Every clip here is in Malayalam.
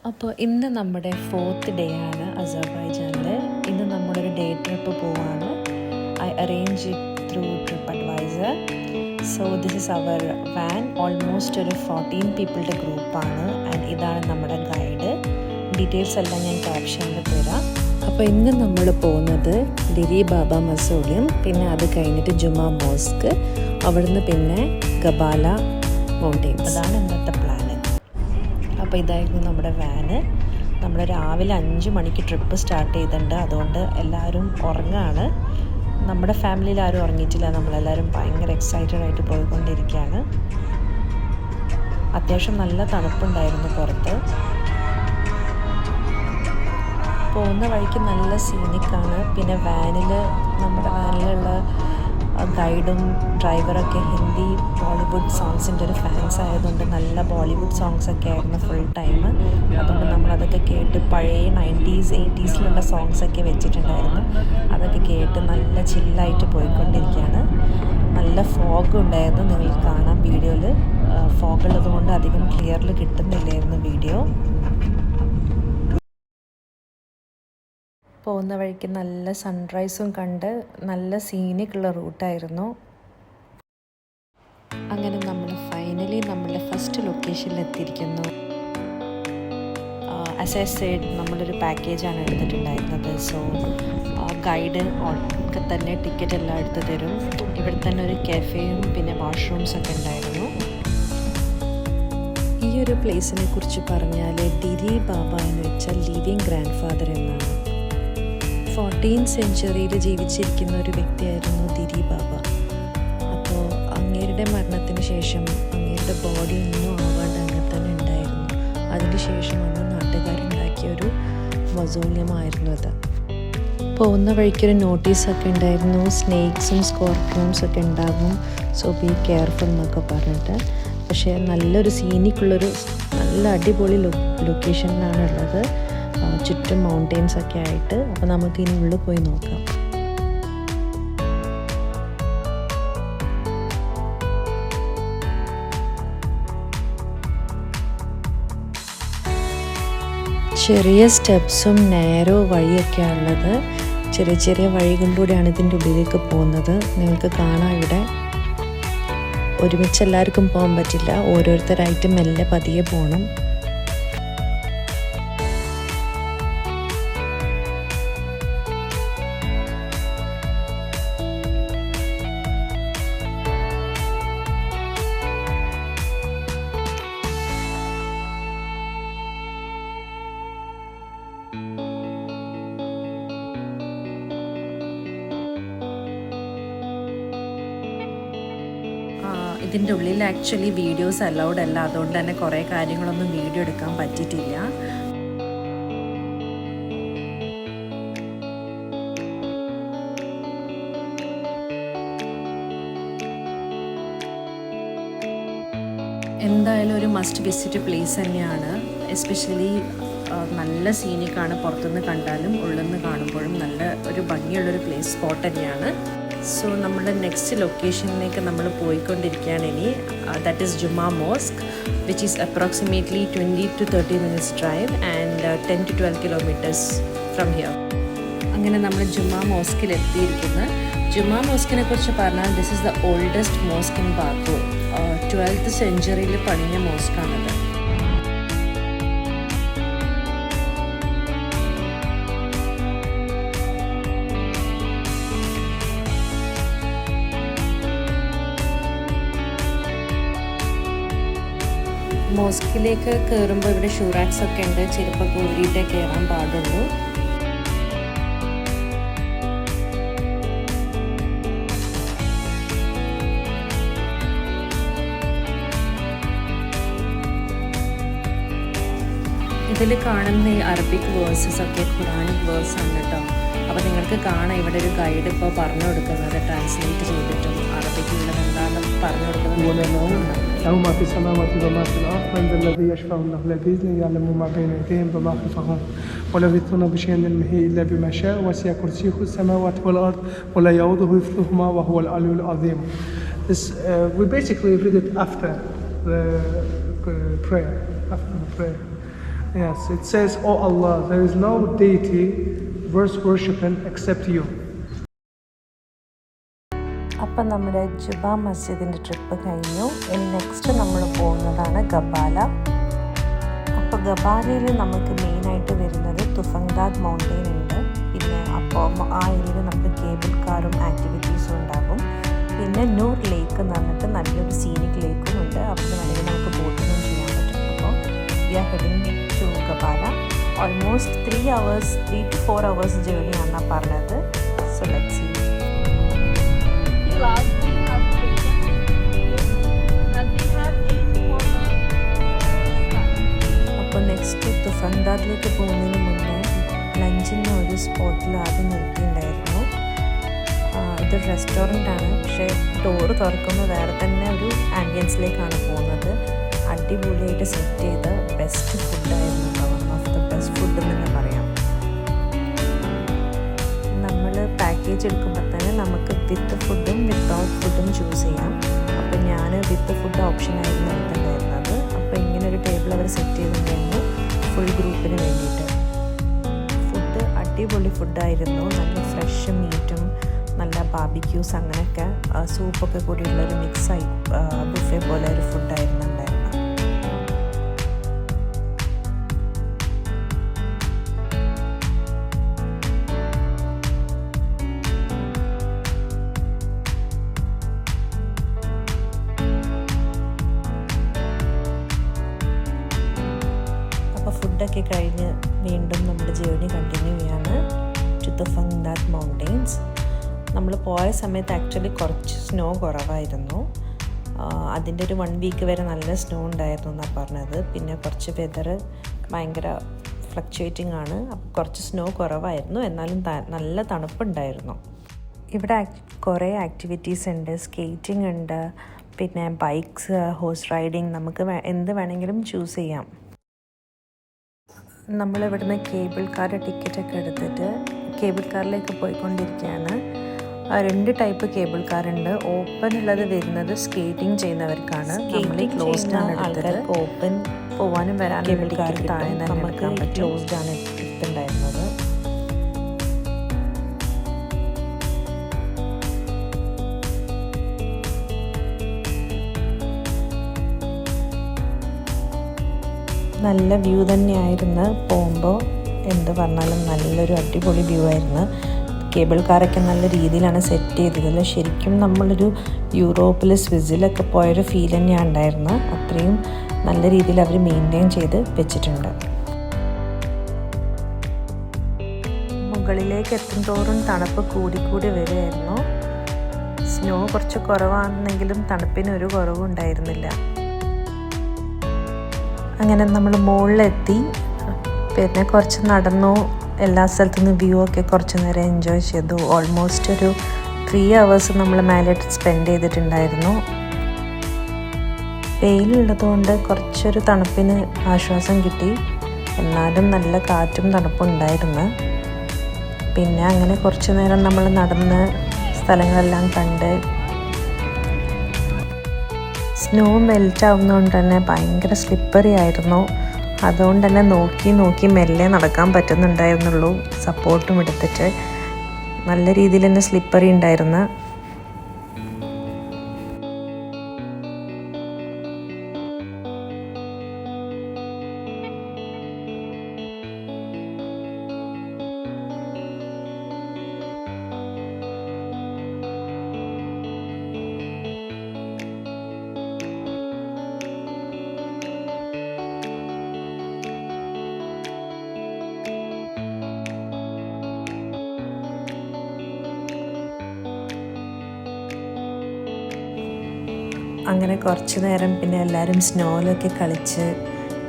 അപ്പോൾ ഇന്ന് നമ്മുടെ 4th ഡേ ആണ് അസർബൈജാനിൽ. ഇന്ന് നമ്മളൊരു ഡേ ട്രിപ്പ് പോവാണ്. I arrange it through Trip Advisor. So this is our van. Almost ഒരു 14 പീപ്പിളുടെ ഗ്രൂപ്പാണ്. ആൻഡ് ഇതാണ് നമ്മുടെ ഗൈഡ്. ഡീറ്റെയിൽസ് എല്ലാം ഞാൻ ക്യാപ്ഷനിൽ തരാം. അപ്പോൾ ഇന്ന് നമ്മൾ പോകുന്നത് ദിരി ബാബ മസോളിയം, പിന്നെ അത് കഴിഞ്ഞിട്ട് ജുമാ മോസ്ക്, അവിടുന്ന് പിന്നെ ഗബാല മൗണ്ടെയിൻസ്. അതാണ് ഇന്നത്തെ പ്ലാൻ. അപ്പോൾ ഇതായിരുന്നു നമ്മുടെ വാന്. നമ്മൾ രാവിലെ 5 മണിക്ക് ട്രിപ്പ് സ്റ്റാർട്ട് ചെയ്തിട്ടുണ്ട്. അതുകൊണ്ട് എല്ലാവരും ഉറങ്ങാണ്. നമ്മുടെ ഫാമിലിയിൽ ആരും ഉറങ്ങിയിട്ടില്ല. നമ്മളെല്ലാവരും ഭയങ്കര എക്സൈറ്റഡ് ആയിട്ട് പോയിക്കൊണ്ടിരിക്കുകയാണ്. അത്യാവശ്യം നല്ല തണുപ്പുണ്ടായിരുന്നു പുറത്ത്. പോകുന്ന വഴിക്ക് നല്ല സീനിക്കാണ്. പിന്നെ നമ്മുടെ വാനിലുള്ള ഗൈഡും ഡ്രൈവറൊക്കെ ഹിന്ദി ബോളിവുഡ് സോങ്സിൻ്റെ ഒരു ഫാൻസ് ആയതുകൊണ്ട് നല്ല ബോളിവുഡ് സോങ്സൊക്കെ ആയിരുന്നു ഫുൾ ടൈം. അതുകൊണ്ട് നമ്മളതൊക്കെ കേട്ട് പഴയ 90s 80s സോങ്സൊക്കെ വെച്ചിട്ടുണ്ടായിരുന്നു. അതൊക്കെ കേട്ട് നല്ല ചില്ലായിട്ട് പോയിക്കൊണ്ടിരിക്കുകയാണ്. നല്ല ഫോഗ് ഉണ്ടായിരുന്നു. നിങ്ങൾക്ക് കാണാം വീഡിയോയിൽ. ഫോഗുള്ളത് കൊണ്ട് അധികം ക്ലിയറിൽ കിട്ടുന്നില്ലായിരുന്നു വീഡിയോ. പോകുന്ന വഴിക്ക് നല്ല സൺറൈസും കണ്ട് നല്ല സീനിക്കുള്ള റൂട്ടായിരുന്നു. അങ്ങനെ നമ്മൾ ഫൈനലി നമ്മളുടെ ഫസ്റ്റ് ലൊക്കേഷനിൽ എത്തിയിരിക്കുന്നു. ആസ് ഐ സെയ്ഡ്, നമ്മളൊരു പാക്കേജാണ് എടുത്തിട്ടുണ്ടായിരുന്നത്. സോ ഗൈഡ് ഒക്കെ തന്നെ ടിക്കറ്റ് എല്ലാം എടുത്ത് തരും. ഇവിടെ തന്നെ ഒരു കഫേയും പിന്നെ വാഷ്റൂംസൊക്കെ ഉണ്ടായിരുന്നു. ഈ ഒരു പ്ലേസിനെ കുറിച്ച് പറഞ്ഞാൽ ദിരി ബാബ എന്ന് വെച്ചാൽ ലിവിങ് ഗ്രാൻഡ് ഫാദർ എന്നാണ്. 14th സെഞ്ച്വറിയിൽ ജീവിച്ചിരിക്കുന്ന ഒരു വ്യക്തിയായിരുന്നു ദിരി ബാബ. അപ്പോൾ അങ്ങേരുടെ മരണത്തിന് ശേഷം അങ്ങേരുടെ ബോഡി ഒന്നും ആവാണ്ട് അങ്ങനെ തന്നെ ഉണ്ടായിരുന്നു. അതിനുശേഷം അന്ന് നാട്ടുകാരുണ്ടാക്കിയ ഒരു മൊസോളിയമായിരുന്നു അത്. പോകുന്ന വഴിക്കൊരു നോട്ടീസൊക്കെ ഉണ്ടായിരുന്നു, സ്നേക്സും സ്കോർപ്പിയോൺസൊക്കെ ഉണ്ടാകും, സോ ബി കെയർഫുൾ എന്നൊക്കെ പറഞ്ഞിട്ട്. പക്ഷേ നല്ലൊരു സീനിക്കുള്ളൊരു നല്ല അടിപൊളി ലൊക്കേഷനിലാണ് ഉള്ളത്, ചുറ്റും മൗണ്ടെയിൻസൊക്കെ ആയിട്ട്. അപ്പോൾ നമുക്ക് ഇനി ഉള്ളിൽ പോയി നോക്കാം. ചെറിയ സ്റ്റെപ്സും നാരോ വഴിയൊക്കെയാണ് ഉള്ളത്. ചെറിയ ചെറിയ വഴികളിലൂടെയാണ് ഇതിൻ്റെ ഉള്ളിലേക്ക് പോകുന്നത്. നിങ്ങൾക്ക് കാണാം ഇവിടെ ഒരുമിച്ച് എല്ലാവർക്കും പോകാൻ പറ്റില്ല. ഓരോരുത്തരായിട്ട് മെല്ലെ പതിയെ പോകണം. ഇതിൻ്റെ ഉള്ളിൽ ആക്ച്വലി വീഡിയോസ് അലൗഡ് അല്ല. അതുകൊണ്ട് തന്നെ കുറേ കാര്യങ്ങളൊന്നും വീഡിയോ എടുക്കാൻ പറ്റിയിട്ടില്ല. എന്തായാലും ഒരു മസ്റ്റ് വിസിറ്റ് പ്ലേസ് തന്നെയാണ്. എസ്പെഷ്യലി നല്ല സീനിക്കാണ്. പുറത്തുനിന്ന് കണ്ടാലും ഉള്ളിൽ കാണുമ്പോഴും നല്ല ഒരു ഭംഗിയുള്ളൊരു പ്ലേസ് സ്പോട്ട് തന്നെയാണ്. സോ നമ്മുടെ നെക്സ്റ്റ് ലൊക്കേഷനിലേക്ക് നമ്മൾ പോയിക്കൊണ്ടിരിക്കുകയാണ് ഇനി. That is Juma mosque, which is approximately 20 to 30 minutes drive and 10 to 12 kilometers from here. അങ്ങനെ നമ്മൾ ജുമാ മോസ്കിൽ എത്തിയിരിക്കുന്നത്. ജുമാ മോസ്കിനെ കുറിച്ച് പറഞ്ഞാൽ this is the oldest mosque in Baku. 12th സെഞ്ച്വറിയിൽ പണിഞ്ഞ മോസ്കാണത്. മോസ്കിലേക്ക് കയറുമ്പോൾ ഇവിടെ ഷൂറാക്സ് ഒക്കെ ഉണ്ട്. ചെരുപ്പൊക്കെ ഊരിയിട്ടേ കയറാൻ പാടുള്ളൂ. ഇതിൽ കാണുന്ന ഈ അറബിക് വേഴ്സസ് ഒക്കെ ഖുറാനിക് വേഴ്സാണ് കേട്ടോ. അപ്പോൾ നിങ്ങൾക്ക് കാണാം ഇവിടെ ഒരു ഗൈഡ് ഇപ്പോൾ പറഞ്ഞു കൊടുക്കുന്നത് ട്രാൻസ്ലേറ്റ് ചെയ്തിട്ടും അറബിക്കുള്ളത് എന്താണെന്ന് പറഞ്ഞു കൊടുക്കുന്നത്. له ما في السماوات وما في الأرض من ذا الذي يشفع عنده إلا بإذنه يعلم ما بين أيديهم وما خلفهم ولا يحيطون بشيء من علمه إلا بما شاء وسع كرسيه السماوات والأرض ولا يؤوده حفظهما وهو العلي العظيم. This we basically read it after the prayer. Yes, it says, "Oh Allah, there is no deity worth worshiping except you." അപ്പം നമ്മുടെ ജുബ മസ്ജിദിൻ്റെ ട്രിപ്പ് കഴിഞ്ഞു. ഇനി നെക്സ്റ്റ് നമ്മൾ പോകുന്നതാണ് ഗബാല. അപ്പോൾ ഗബാലയിൽ നമുക്ക് മെയിനായിട്ട് വരുന്നത് തുഫങ്ദാദ് മൗണ്ടെയിൻ ഉണ്ട്. പിന്നെ അപ്പോൾ ആ ഏരിയയിൽ നമുക്ക് കേബിൾ കാറും ആക്ടിവിറ്റീസും ഉണ്ടാകും. പിന്നെ നൂർ ലേക്ക് എന്ന് പറഞ്ഞിട്ട് നല്ലൊരു സീനിക് ലേക്കും ഉണ്ട്. അവിടെ വേണമെങ്കിൽ നമുക്ക് ബോട്ടിങ്ങും ചെയ്യാൻ പറ്റും. അപ്പോൾ we are heading to Gabala. Almost 3 to 4 hours ജേർണിയാണ് പറഞ്ഞത്. So let's see. അപ്പോൾ നെക്സ്റ്റ് തുഫങ്ദാദിലേക്ക് പോകുന്നതിന് മുന്നേ ലഞ്ചിന് ഒരു സ്പോട്ടിൽ ആദ്യം നിർത്തിയിട്ടുണ്ടായിരുന്നു. ഇതൊരു റെസ്റ്റോറൻ്റ് ആണ്. പക്ഷേ ഡോറ് തുറക്കുമ്പോൾ വേറെ തന്നെ ഒരു ആംബിയൻസിലേക്കാണ് പോകുന്നത്. അടിപൊളിയായിട്ട് സെറ്റ് ചെയ്ത ബെസ്റ്റ് ഫുഡായിരുന്നു. One of the best food എന്ന് തന്നെ പറയാം. നമ്മൾ പാക്കേജ് എടുക്കുമ്പോൾ തന്നെ നമുക്ക് വിത്ത് ഫുഡും വിത്തൗട്ട് ഫുഡും ചൂസ് ചെയ്യാം. അപ്പോൾ ഞാൻ വിത്ത് ഫുഡ് ഓപ്ഷനായിരുന്നു എടുത്തിട്ടുണ്ടായിരുന്നത്. അപ്പോൾ ഇങ്ങനെ ഒരു ടേബിൾ അവർ സെറ്റ് ചെയ്തിട്ടുണ്ടായിരുന്നു ഫുൾ ഗ്രൂപ്പിന് വേണ്ടിയിട്ട്. ഫുഡ് അടിപൊളി ഫുഡായിരുന്നു. നല്ല ഫ്രഷ് മീറ്റും നല്ല ബാർബിക്യൂസ് അങ്ങനെയൊക്കെ സൂപ്പൊക്കെ കൂടിയുള്ളൊരു മിക്സായി ബുഫേ പോലെ ഒരു ഫുഡായിരുന്നു ഉണ്ടായിരുന്നത്. ഫുഡൊക്കെ കഴിഞ്ഞ് വീണ്ടും നമ്മുടെ ജേർണി കണ്ടിന്യൂ ചെയ്യാണ് ടു തുഫങ്ദാദ് മൗണ്ടെയിൻസ്. നമ്മൾ പോയ സമയത്ത് ആക്ച്വലി കുറച്ച് സ്നോ കുറവായിരുന്നു. അതിൻ്റെ ഒരു 1 week വരെ നല്ല സ്നോ ഉണ്ടായിരുന്നു എന്നാണ് പറഞ്ഞത്. പിന്നെ കുറച്ച് വെതർ ഭയങ്കര ഫ്ലക്ച്വേറ്റിംഗ് ആണ്. അപ്പോൾ കുറച്ച് സ്നോ കുറവായിരുന്നു, എന്നാലും നല്ല തണുപ്പുണ്ടായിരുന്നു. ഇവിടെ കുറേ ആക്ടിവിറ്റീസ് ഉണ്ട്. സ്കേറ്റിംഗ് ഉണ്ട്, പിന്നെ ബൈക്സ്, ഹോഴ്സ് റൈഡിങ്, നമുക്ക് എന്ത് വേണമെങ്കിലും ചൂസ് ചെയ്യാം. നമ്മളിവിടുന്ന് കേബിൾ കാറിൻ്റെ ടിക്കറ്റൊക്കെ എടുത്തിട്ട് കേബിൾ കാറിലേക്ക് പോയിക്കൊണ്ടിരിക്കുകയാണ്. 2 ടൈപ്പ് കേബിൾ കാറുണ്ട്. ഓപ്പൺ ഉള്ളത് വരുന്നത് സ്കേറ്റിംഗ് ചെയ്യുന്നവർക്കാണ്. നമ്മൾ ക്ലോസ്ഡ് ആണ് എടുത്തത്. ഓപ്പൺ പോകാനും വരാനും കേബിൾ കാർ താഴെ നമുക്ക് ക്ലോസ്ഡ് ആണ് എടുത്തിട്ടുണ്ടായിരുന്നത്. നല്ല വ്യൂ തന്നെയായിരുന്നു. പോകുമ്പോൾ എന്ത് പറഞ്ഞാലും നല്ലൊരു അടിപൊളി വ്യൂ ആയിരുന്നു. കേബിൾ കാറൊക്കെ നല്ല രീതിയിലാണ് സെറ്റ് ചെയ്തത്. ശരിക്കും നമ്മളൊരു യൂറോപ്പിൽ സ്വിസ്സിലൊക്കെ പോയൊരു ഫീൽ തന്നെയാണ് ഉണ്ടായിരുന്നത്. അത്രയും നല്ല രീതിയിൽ അവർ മെയിൻറ്റെയിൻ ചെയ്ത് വെച്ചിട്ടുണ്ട്. മുകളിലേക്ക് എത്തുന്തോറും തണുപ്പ് കൂടിക്കൂടി വരികയായിരുന്നു. സ്നോ കുറച്ച് കുറവാണെന്നെങ്കിലും തണുപ്പിന് ഒരു കുറവും ഉണ്ടായിരുന്നില്ല. അങ്ങനെ നമ്മൾ മുകളിലെത്തി. പിന്നെ കുറച്ച് നടന്നു. എല്ലാ സ്ഥലത്തു നിന്ന് വ്യൂ ഒക്കെ കുറച്ച് നേരം എൻജോയ് ചെയ്തു. ഓൾമോസ്റ്റ് ഒരു 3 hours നമ്മൾ മേലെ സ്പെൻഡ് ചെയ്തിട്ടുണ്ടായിരുന്നു. വെയിലുള്ളതുകൊണ്ട് കുറച്ചൊരു തണുപ്പിന് ആശ്വാസം കിട്ടി. എന്നാലും നല്ല കാറ്റും തണുപ്പും ഉണ്ടായിരുന്നു. പിന്നെ അങ്ങനെ കുറച്ച് നേരം നമ്മൾ നടന്ന് സ്ഥലങ്ങളെല്ലാം കണ്ട്. സ്നോ മെൽറ്റ് ആവുന്നതുകൊണ്ട് തന്നെ ഭയങ്കര സ്ലിപ്പറി ആയിരുന്നു. അതുകൊണ്ട് തന്നെ നോക്കി മെല്ലെ നടക്കാൻ പറ്റുന്നുണ്ടായിരുന്നുള്ളൂ, സപ്പോർട്ടും എടുത്തിട്ട്. നല്ല രീതിയിൽ തന്നെ സ്ലിപ്പറി ഉണ്ടായിരുന്നു. അങ്ങനെ കുറച്ച് നേരം പിന്നെ എല്ലാവരും സ്നോയിലൊക്കെ കളിച്ച്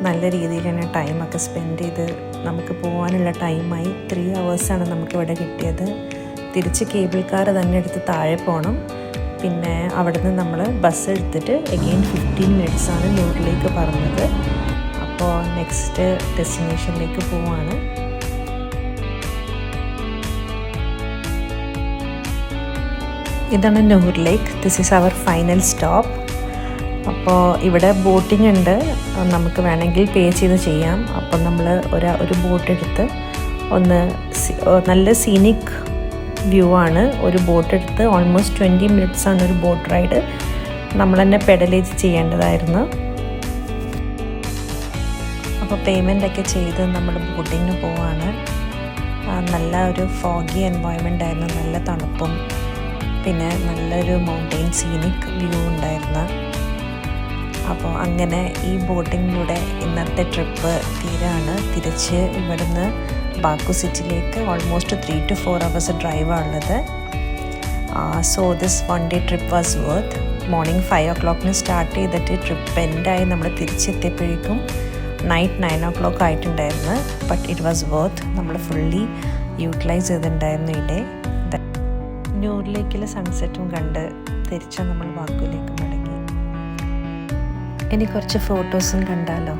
നല്ല രീതിയിൽ തന്നെ ടൈമൊക്കെ സ്പെൻഡ് ചെയ്ത് നമുക്ക് പോകാനുള്ള ടൈമായി. 3 hours നമുക്കിവിടെ കിട്ടിയത്. തിരിച്ച് കേബിൾ കാർ തന്നെ എടുത്ത് താഴെ പോകണം. പിന്നെ അവിടെ നിന്ന് നമ്മൾ ബസ് എടുത്തിട്ട് അഗെയിൻ 15 minutes നൂറിലേക്ക് പറഞ്ഞത്. അപ്പോൾ നെക്സ്റ്റ് ഡെസ്റ്റിനേഷനിലേക്ക് പോവാണ്. ഇതാണ് Nohur lake. This is our final stop. അപ്പോൾ ഇവിടെ ബോട്ടിംഗ് ഉണ്ട്, നമുക്ക് വേണമെങ്കിൽ പേ ചെയ്ത് ചെയ്യാം. അപ്പം നമ്മൾ ഒരു ബോട്ട് എടുത്ത് നല്ല സീനിക് വ്യൂ ആണ്. ഒരു ബോട്ട് എടുത്ത് ഓൾമോസ്റ്റ് 20 minutes ആണ് ഒരു ബോട്ട് റൈഡ്. നമ്മൾ തന്നെ പെഡലേജ് ചെയ്യേണ്ടതായിരുന്നു. അപ്പോൾ പേയ്മെൻ്റൊക്കെ ചെയ്ത് നമ്മൾ ബോട്ടിങ്ങിന് പോവാണ്. നല്ല ഒരു ഫോഗി എൻവയോൺമെൻ്റ് ആയിരുന്നു, നല്ല തണുപ്പും പിന്നെ നല്ലൊരു മൗണ്ടെയിൻ സീനിക് വ്യൂ ഉണ്ടായിരുന്നു. അപ്പോൾ അങ്ങനെ ഈ ബോട്ടിങ്ങിലൂടെ ഇന്നത്തെ ട്രിപ്പ് തീരാണ്. തിരിച്ച് ഇവിടുന്ന് ബാക്കു സിറ്റിയിലേക്ക് ഓൾമോസ്റ്റ് 3 to 4 hours ഡ്രൈവാണുള്ളത്. So this 1 day trip was worth. Morning 5 o'clock start ചെയ്തിട്ട് ട്രിപ്പ് എൻഡായി നമ്മൾ തിരിച്ചെത്തിയപ്പോഴേക്കും നൈറ്റ് 9 o'clock ആയിട്ടുണ്ടായിരുന്നു. But it was worth. നമ്മൾ ഫുള്ളി യൂട്ടിലൈസ് ചെയ്തിട്ടുണ്ടായിരുന്നു ഈ ഡേ. ന്യൂറിലേക്കുള്ള സൺസെറ്റും കണ്ട് തിരിച്ച് നമ്മൾ ബാക്കുവിലേക്ക് മടങ്ങി. ഇനി കുറച്ച് ഫോട്ടോസും കണ്ടാലോ.